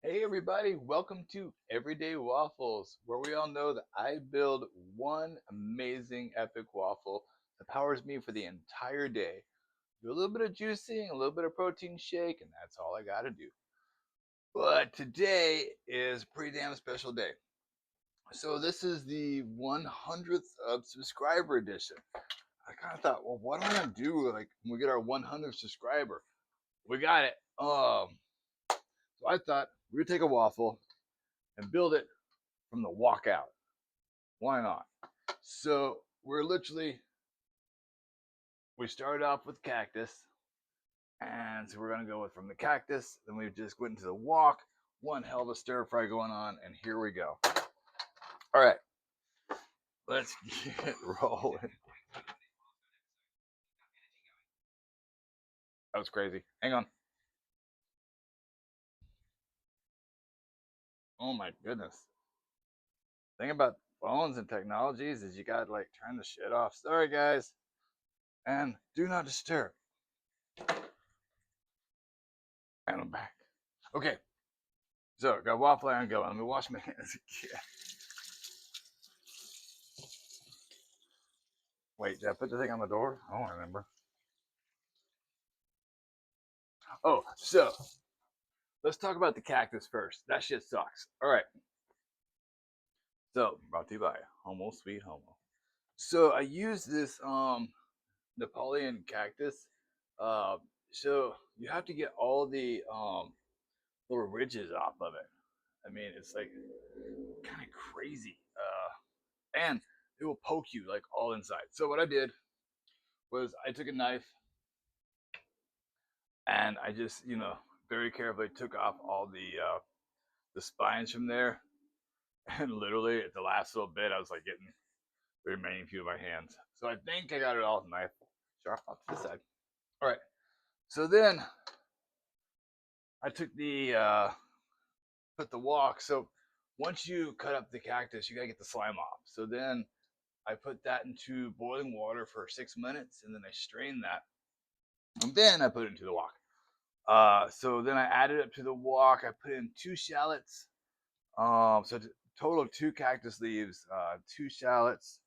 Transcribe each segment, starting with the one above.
Hey everybody, welcome to Everyday Waffles, where we all know that I build one amazing epic waffle that powers me for the entire day. Do a little bit of juicing, a little bit of protein shake, and that's all I gotta do. But today is a pretty damn special day. So this is the 100th of subscriber edition. I kind of thought, well, what am I gonna do like when we get our 100th subscriber? We got it. So I thought we would take a waffle and build it from the walkout. Why not? So we started off with Cactus, and so we're gonna go with from the Cactus. Then we just went into the walk. One hell of a stir fry going on, and here we go. All right, let's get rolling. That was crazy. Hang on. Oh my goodness. Thing about phones and technologies is you got like turn the shit off. Sorry guys, and do not disturb. And I'm back. Okay, so got waffle iron going. Let me wash my hands again. Wait, did I put the thing on the door? I don't remember. Oh, so let's talk about the Cactus first. That shit sucks. All right. So brought to you by Homo Sweet Homo. So I use this Napoleon cactus. Uh, so you have to get all the little ridges off of it. I mean, it's like kind of crazy. And it will poke you like all inside. So what I did was I took a knife and I just, very carefully took off all the spines from there. And literally at the last little bit, I was like getting the remaining few of my hands. So I think I got it all knife sharp off to the side. All right. So then I took put the walk. So once you cut up the cactus, you gotta get the slime off. So then I put that into boiling water for 6 minutes, and then I strain that, and then I put it into the wok. So then I added it to the wok. I put in 2 shallots. So total of 2 cactus leaves, 2 shallots.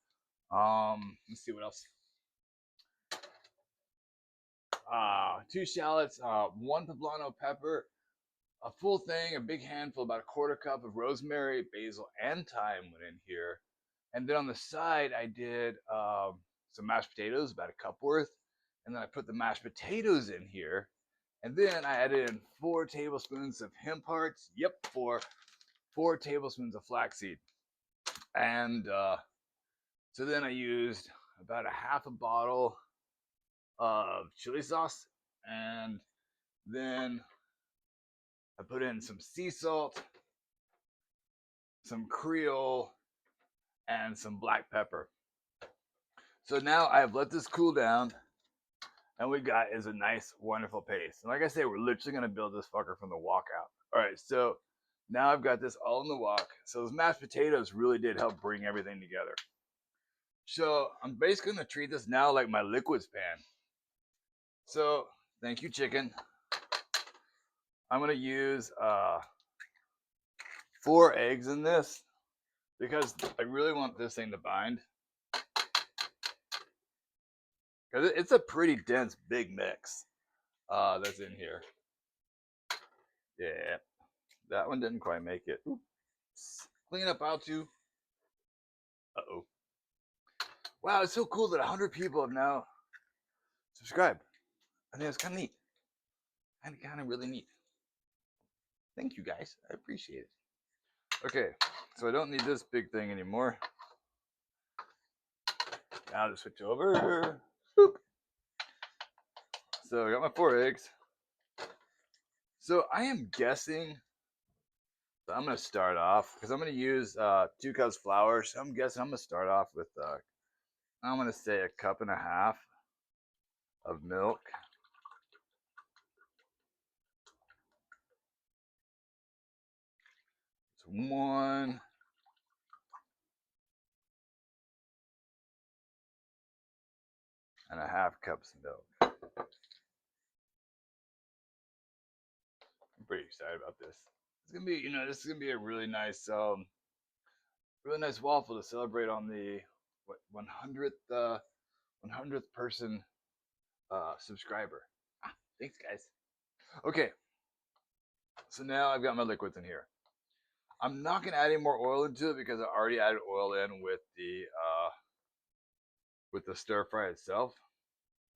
Let's see what else. 2 shallots, 1 poblano pepper, a full thing, a big handful, about a quarter cup of rosemary, basil, and thyme went in here. And then on the side, I did some mashed potatoes, about a cup worth. And then I put the mashed potatoes in here. And then I added in 4 tablespoons of hemp hearts. Yep, 4 tablespoons of flaxseed. And so then I used about a half a bottle of chili sauce. And then I put in some sea salt, some Creole, and some black pepper. So now I have let this cool down, and we got is a nice, wonderful paste. And like I say, we're literally gonna build this fucker from the walkout. All right, so now I've got this all in the wok. So those mashed potatoes really did help bring everything together. So I'm basically gonna treat this now like my liquids pan. So thank you, chicken. I'm gonna use 4 eggs in this because I really want this thing to bind. Because it's a pretty dense, big mix that's in here. Yeah, that one didn't quite make it. Oops. Clean up out too. Uh-oh. Wow, it's so cool that 100 people have now subscribed. I think it's kind of neat. Kind of really neat. Thank you guys. I appreciate it. Okay, so I don't need this big thing anymore. Now to switch over. Boop. So I got my 4 eggs. So I am guessing that I'm going to start off because I'm going to use 2 cups flour. So I'm guessing I'm going to start off with, I'm going to say a cup and a half of milk. It's 1.5 cups of milk. I'm pretty excited about this. It's gonna be, this is gonna be a really nice waffle to celebrate on the what 100th person subscriber. Thanks, guys. Okay, so now I've got my liquids in here. I'm not gonna add any more oil into it because I already added oil in with the stir fry itself.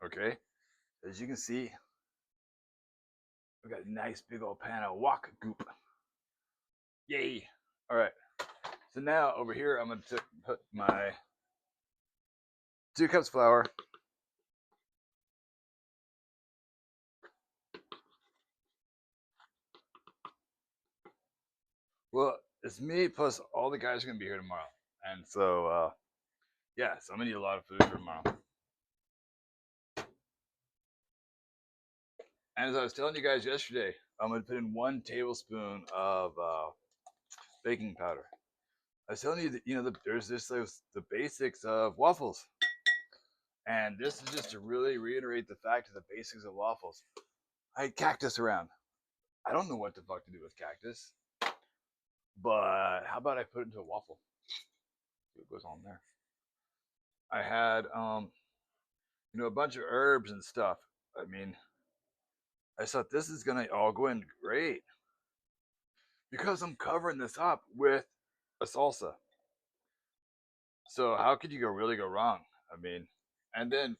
Okay, as you can see, we've got a nice big old pan of wok goop. Yay! All right. So now over here, I'm gonna put my 2 cups flour. Well, it's me plus all the guys are gonna be here tomorrow, and so yeah, so I'm gonna need a lot of food for tomorrow. And as I was telling you guys yesterday, I'm gonna put in 1 tablespoon of baking powder. I was telling you that there's the basics of waffles, and this is just to really reiterate the fact of the basics of waffles. I had Cactus around. I don't know what the fuck to do with Cactus, but how about I put it into a waffle? See what goes on there. I had a bunch of herbs and stuff. I mean, I thought this is gonna all go in great because I'm covering this up with a salsa. So how could you really go wrong? I mean, and then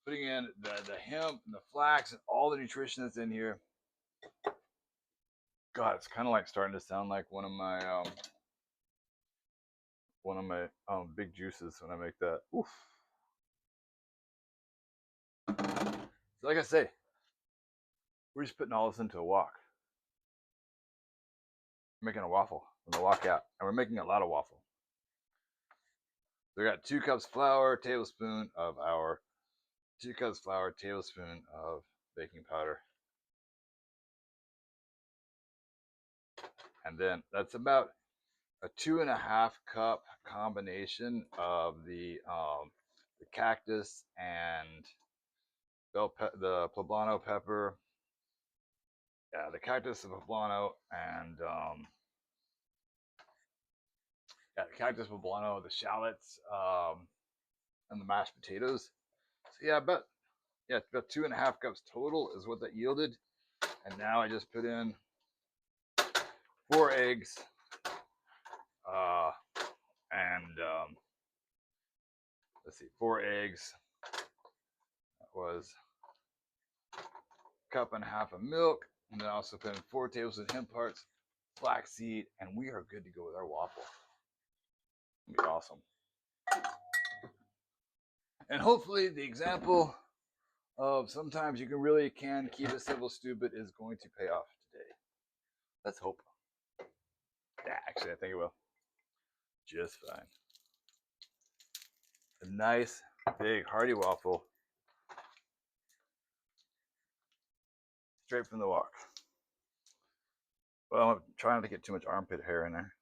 putting in the hemp and the flax and all the nutrition that's in here. God, it's kind of like starting to sound like one of my big juices when I make that. Oof. So like I say, we're just putting all this into a wok. We're making a waffle from the wok out, and we're making a lot of waffle. So we got 2 cups flour, tablespoon of our 2 cups flour, tablespoon of baking powder. And then that's about a 2.5 cup combination of the cactus and the poblano pepper. Yeah, the cactus, the poblano, and the cactus, poblano, the shallots, and the mashed potatoes. So yeah, about 2.5 cups total is what that yielded. And now I just put in 4 eggs, and let's see, 4 eggs. That was a cup and a half of milk, and then I also put in 4 tablespoons of hemp hearts, flaxseed, and we are good to go with our waffle. It'll be awesome. And hopefully the example of sometimes you can keep it simple stupid is going to pay off today. Let's hope. Yeah, actually I think it will. Just fine. A nice big hearty waffle straight from the wok. Well, I'm trying not to get too much armpit hair in there.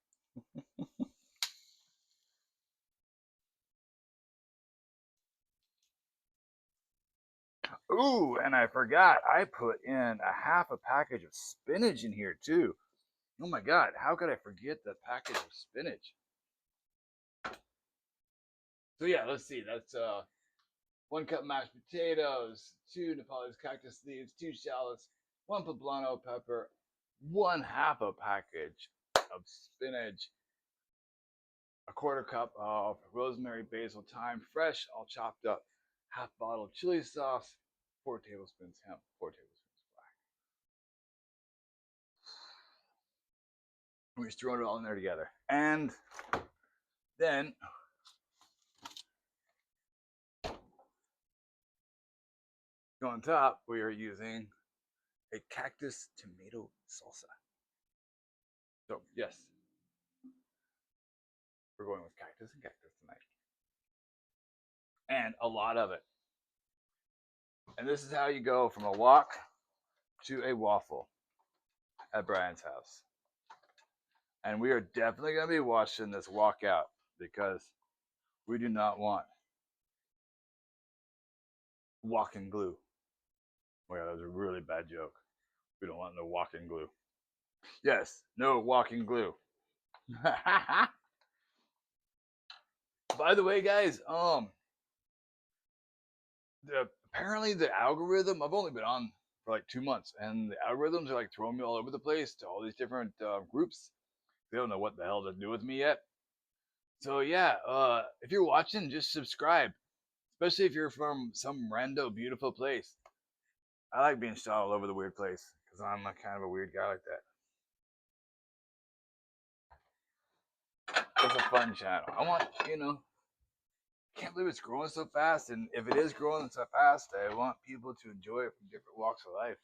Ooh, and I forgot, I put in a half a package of spinach in here too. Oh my God, how could I forget the package of spinach? So yeah, let's see. That's 1 cup mashed potatoes, 2 Nepalese cactus leaves, 2 shallots, 1 poblano pepper, 1/2 a package of spinach, a 1/4 cup of rosemary, basil, thyme, fresh, all chopped up, half bottle of chili sauce, 4 tablespoons hemp, 4 tablespoons black. We're just throwing it all in there together. And then on top, we are using a cactus tomato salsa. So yes, we're going with cactus and cactus tonight. And a lot of it. And this is how you go from a wok to a waffle at Brian's house. And we are definitely going to be washing this wok out because we do not want walking glue. Oh yeah, that was a really bad joke. We don't want no walking glue. Yes, no walking glue. By the way, guys, apparently the algorithm. I've only been on for like 2 months, and the algorithms are like throwing me all over the place to all these different groups. They don't know what the hell to do with me yet. So yeah, if you're watching, just subscribe, especially if you're from some rando beautiful place. I like being shot all over the weird place because I'm a kind of a weird guy like that. It's a fun channel. I want, can't believe it's growing so fast. And if it is growing so fast, I want people to enjoy it from different walks of life.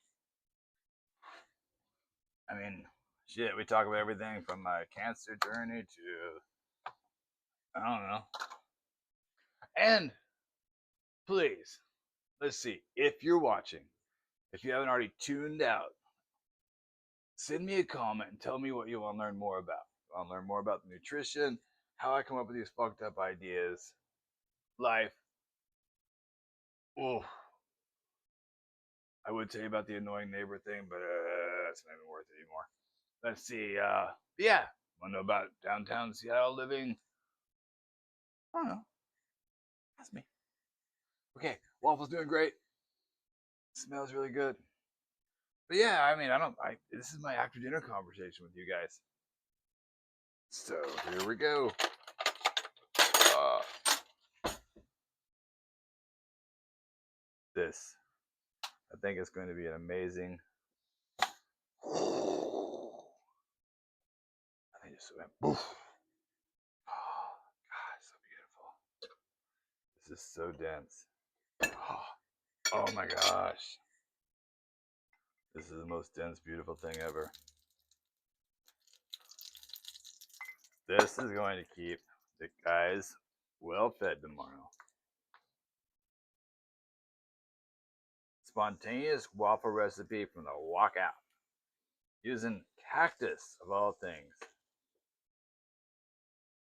I mean, shit, we talk about everything from my cancer journey to, I don't know. And please, let's see, if you're watching, if you haven't already tuned out, send me a comment and tell me what you want to learn more about. I want to learn more about the nutrition, how I come up with these fucked up ideas, life. Oh, I would tell you about the annoying neighbor thing, but it's not even worth it anymore. Let's see. Yeah, want to know about downtown Seattle living? I don't know. That's me. Okay, Waffle's doing great. Smells really good. But yeah, I mean, I don't. This is my after dinner conversation with you guys. So here we go. Uh, this, I think, is going to be an amazing. I think just went poof. Oh, God, so beautiful. This is so dense. Oh my gosh. This is the most dense, beautiful thing ever. This is going to keep the guys well fed tomorrow. Spontaneous waffle recipe from the walkout. Using Cactus of all things.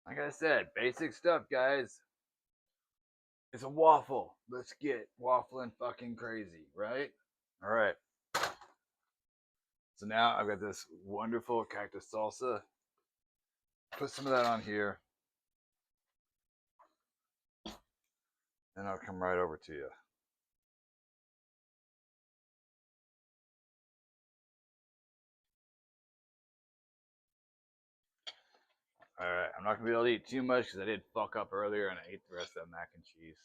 Like I said, basic stuff, guys. It's a waffle. Let's get waffling fucking crazy, right? All right. So now I've got this wonderful cactus salsa. Put some of that on here. And I'll come right over to you. All right. I'm not going to be able to eat too much because I did fuck up earlier and I ate the rest of that mac and cheese.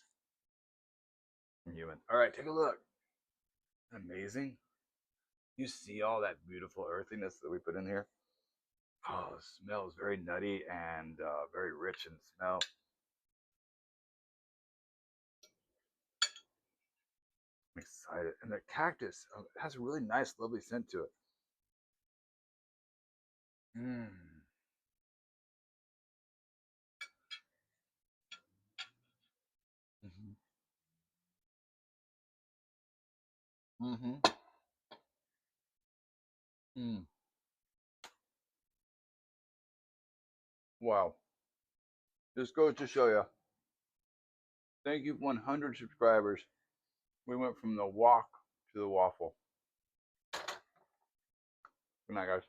I'm human. All right. Take a look. Amazing. You see all that beautiful earthiness that we put in here? Oh, it smells very nutty and very rich in smell. I'm excited. And the cactus has a really nice, lovely scent to it. Mmm. Mm-hmm. Mm-hmm. Mm. Wow. This goes to show you. Thank you, 100 subscribers. We went from the walk to the waffle. Good night, guys.